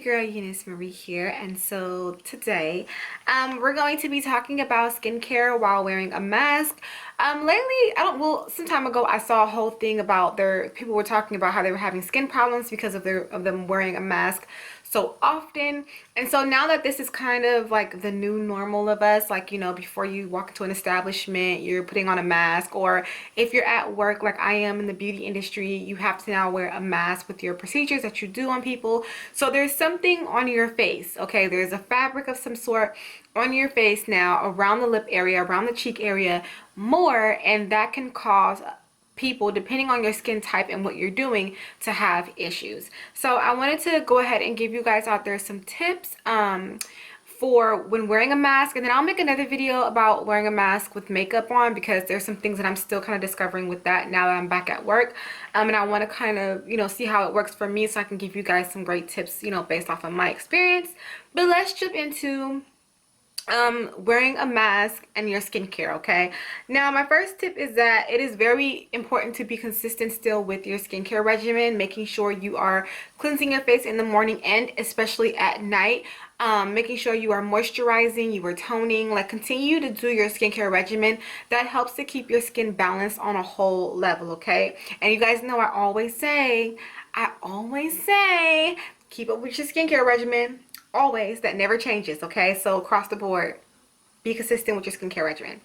your girl EuniyceMari here, and so today we're going to be talking about skincare while wearing a mask. Lately, some time ago I saw a whole thing about people were talking about how they were having skin problems because of them wearing a mask so often. And so now that this is kind of like the new normal of us, like, you know, before you walk into an establishment, you're putting on a mask, or if you're at work like I am in the beauty industry, you have to now wear a mask with your procedures that you do on people. So there's something on your face, okay? There's a fabric of some sort on your face now, around the lip area, around the cheek area more, and that can cause people, depending on your skin type and what you're doing, to have issues. So I wanted to go ahead and give you guys out there some tips for when wearing a mask, and then I'll make another video about wearing a mask with makeup on, because there's some things that I'm still kind of discovering with that now that I'm back at work, and I want to kind of, you know, see how it works for me, so I can give you guys some great tips, you know, based off of my experience. But let's jump into wearing a mask and your skincare. Okay, now my first tip is that it is very important to be consistent still with your skincare regimen, making sure you are cleansing your face in the morning and especially at night, making sure you are moisturizing, you are toning, like continue to do your skincare regimen. That helps to keep your skin balanced on a whole level. Okay, and you guys know I always say keep up with your skincare regimen. Always. That never changes. Okay, so across the board, be consistent with your skincare regimen.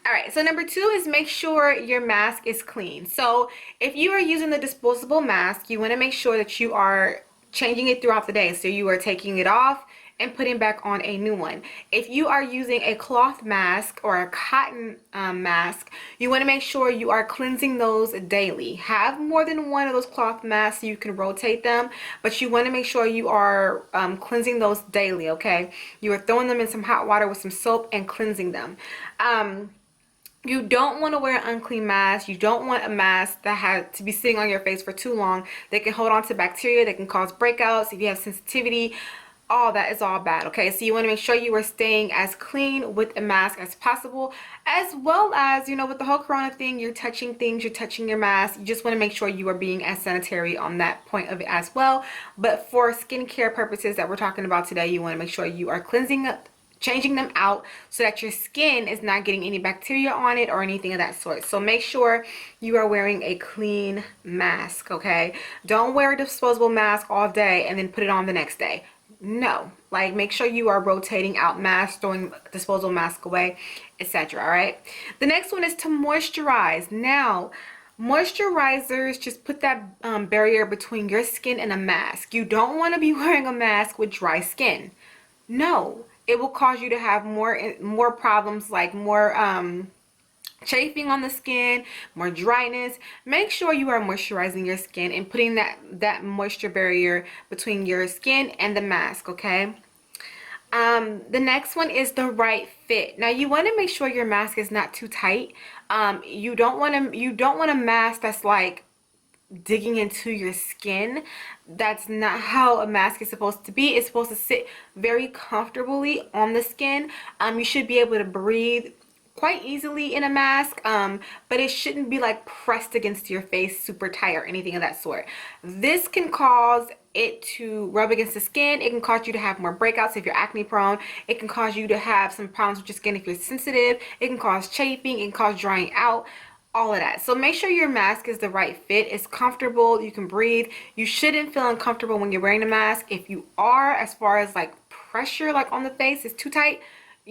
All right, so number 2 is make sure your mask is clean. So if you are using the disposable mask, you want to make sure that you are changing it throughout the day. So you are taking it off and putting back on a new one. If you are using a cloth mask or a cotton mask, you want to make sure you are cleansing those daily. Have more than one of those cloth masks so you can rotate them, but you want to make sure you are cleansing those daily. Okay, you are throwing them in some hot water with some soap and cleansing them. You don't want to wear an unclean mask. You don't want a mask that has to be sitting on your face for too long. They can hold on to bacteria. They can cause breakouts if you have sensitivity. All that is all bad. Okay, so you want to make sure you are staying as clean with a mask as possible, as well as, you know, with the whole corona thing, you're touching things, you're touching your mask. You just want to make sure you are being as sanitary on that point of it as well. But for skincare purposes that we're talking about today, you want to make sure you are cleansing up, changing them out, so that your skin is not getting any bacteria on it or anything of that sort. So make sure you are wearing a clean mask. Okay, don't wear a disposable mask all day and then put it on the next day. No, like make sure you are rotating out masks, throwing disposable mask away, etc. All right, the next one is to moisturize. Now moisturizers just put that barrier between your skin and a mask. You don't want to be wearing a mask with dry skin. No, it will cause you to have more problems, like more chafing on the skin, more dryness. Make sure you are moisturizing your skin and putting that moisture barrier between your skin and the mask. Okay, the next one is the right fit. Now you want to make sure your mask is not too tight. You don't want a mask that's like digging into your skin. That's not how a mask is supposed to be. It's supposed to sit very comfortably on the skin. You should be able to breathe quite easily in a mask, but it shouldn't be like pressed against your face super tight or anything of that sort. This can cause it to rub against the skin. It can cause you to have more breakouts if you're acne prone. It can cause you to have some problems with your skin if you're sensitive. It can cause chafing. It can cause drying out, all of that. So make sure your mask is the right fit. It's comfortable. You can breathe. You shouldn't feel uncomfortable when you're wearing the mask. If you are, as far as like pressure like on the face is too tight,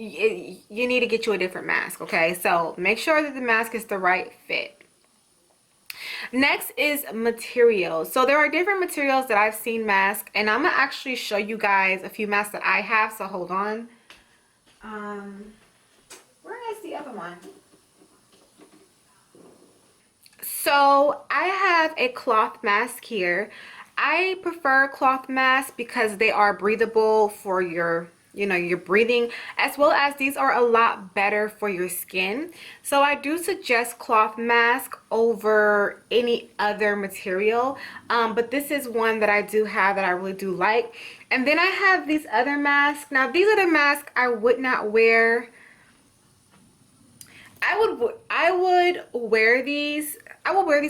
you need to get you a different mask. Okay, so make sure that the mask is the right fit. Next is materials. So there are different materials that I've seen masks, and I'm gonna actually show you guys a few masks that I have, so hold on. Where is the other one? So I have a cloth mask here. I prefer cloth masks because they are breathable for your, you know, your breathing, as well as these are a lot better for your skin. So I do suggest cloth mask over any other material, but this is one that I do have that I really do like. And then I have these other masks. Now these other masks I would not wear. I would wear these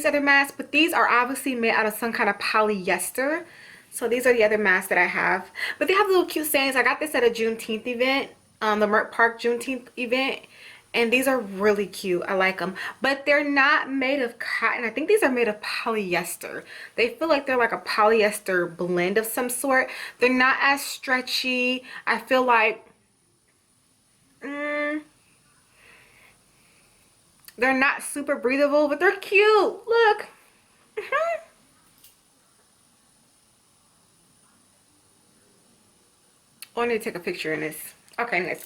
other masks, but these are obviously made out of some kind of polyester. So these are the other masks that I have, but they have little cute sayings. I got this at a Juneteenth event, the Merck Park Juneteenth event, and these are really cute. I like them, but they're not made of cotton. I think these are made of polyester. They feel like they're like a polyester blend of some sort. They're not as stretchy. I feel like they're not super breathable, but they're cute. Look. Oh, I need to take a picture in this. Okay, anyways.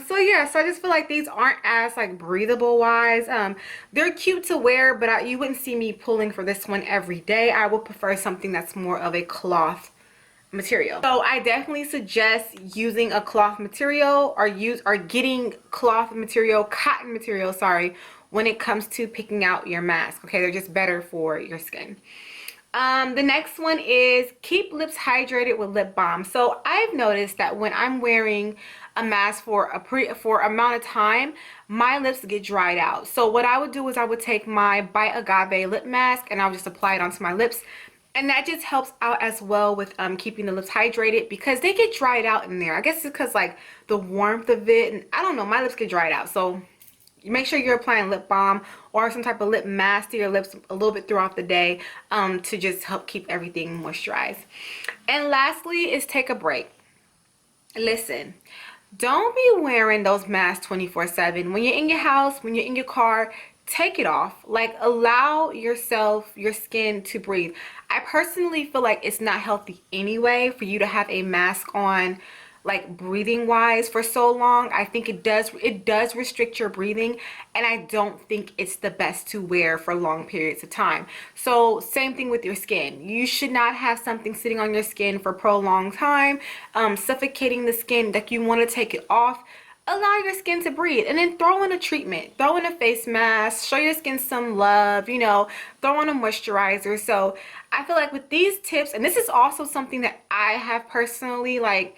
So yeah, so I just feel like these aren't as like breathable wise. They're cute to wear, but you wouldn't see me pulling for this one every day. I would prefer something that's more of a cloth material. So I definitely suggest using a cloth material or getting cloth material, cotton material, sorry, when it comes to picking out your mask. Okay, they're just better for your skin. The next one is keep lips hydrated with lip balm. So I've noticed that when I'm wearing a mask for amount of time, my lips get dried out. So what I would do is I would take my By Agave lip mask and I would just apply it onto my lips. And that just helps out as well with keeping the lips hydrated, because they get dried out in there. I guess it's because like the warmth of it, and I don't know, my lips get dried out. So make sure you're applying lip balm or some type of lip mask to your lips a little bit throughout the day to just help keep everything moisturized. And lastly is take a break. Listen, don't be wearing those masks 24/7. When you're in your house, when you're in your car, take it off. Like, allow yourself, your skin to breathe. I personally feel like it's not healthy anyway for you to have a mask on, like breathing wise, for so long. I think it does restrict your breathing, and I don't think it's the best to wear for long periods of time. So same thing with your skin. You should not have something sitting on your skin for prolonged time, suffocating the skin. Like, you want to take it off. Allow your skin to breathe, and then throw in a treatment, throw in a face mask, show your skin some love, you know, throw on a moisturizer. So I feel like with these tips, and this is also something that I have personally like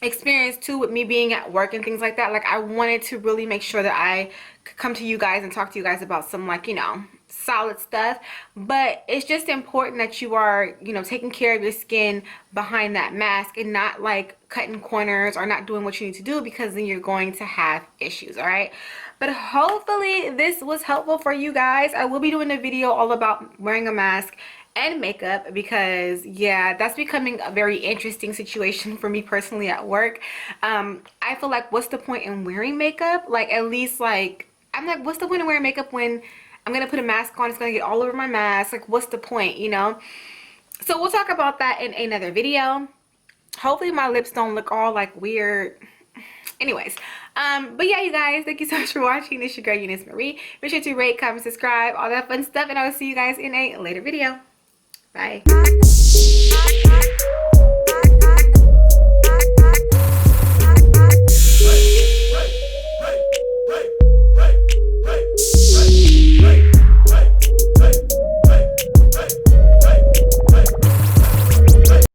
experience too with me being at work and things like that. Like, I wanted to really make sure that I could come to you guys and talk to you guys about some, like, you know, solid stuff. But it's just important that you are, you know, taking care of your skin behind that mask and not like cutting corners or not doing what you need to do, because then you're going to have issues. All right, but hopefully this was helpful for you guys. I will be doing a video all about wearing a mask and makeup, because yeah, that's becoming a very interesting situation for me personally at work. I feel like, what's the point in wearing makeup? Like, at least, like, I'm like, what's the point of wearing makeup when I'm gonna put a mask on, it's gonna get all over my mask? Like, what's the point, you know? So we'll talk about that in another video. Hopefully my lips don't look all like weird. Anyways, but yeah, you guys, thank you so much for watching. It's your girl EuniyceMari. Make sure to rate, comment, subscribe, all that fun stuff, and I will see you guys in a later video. Bye.